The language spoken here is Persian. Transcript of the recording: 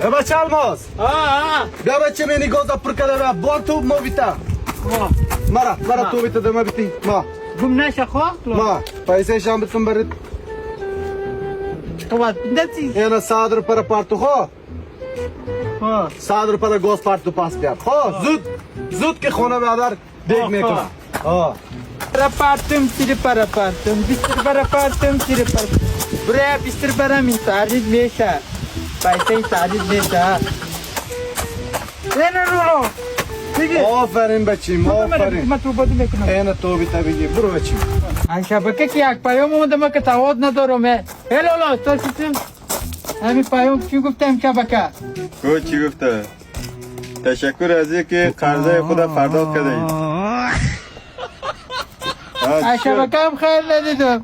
بچه الماس بیا بچه منی گوزا پر کرده بیا بار تو ما بیتا مرا تو بیتا دما بیتی ما گم نشه خواه ما پیسه شام بتون برید قوات دتی اینا 100 روپه پارتو خو 100 روپه گوز پارتو پاس بیار خو زود که خونه بیادر دیگ میکنم Rapartım, siri parapartım, bistir parapartım, siri parapartım. Buraya bistir para min taciz beşa. Paysayı taciz beşa. Ne rulo? Peki. آفرین بچیم آفرین Ma tu bodi mekunam. اینا تو بیتا بگی برو بچیم Şabaka ki yak payom mu da maka tavod na dorum he. Hello lo, to sisim. Abi payom ki guftem şabaka. او چی گفته تشکر از اینکه قرضه خدا پرداخت کردید Şabaka hem hayır ne dedim.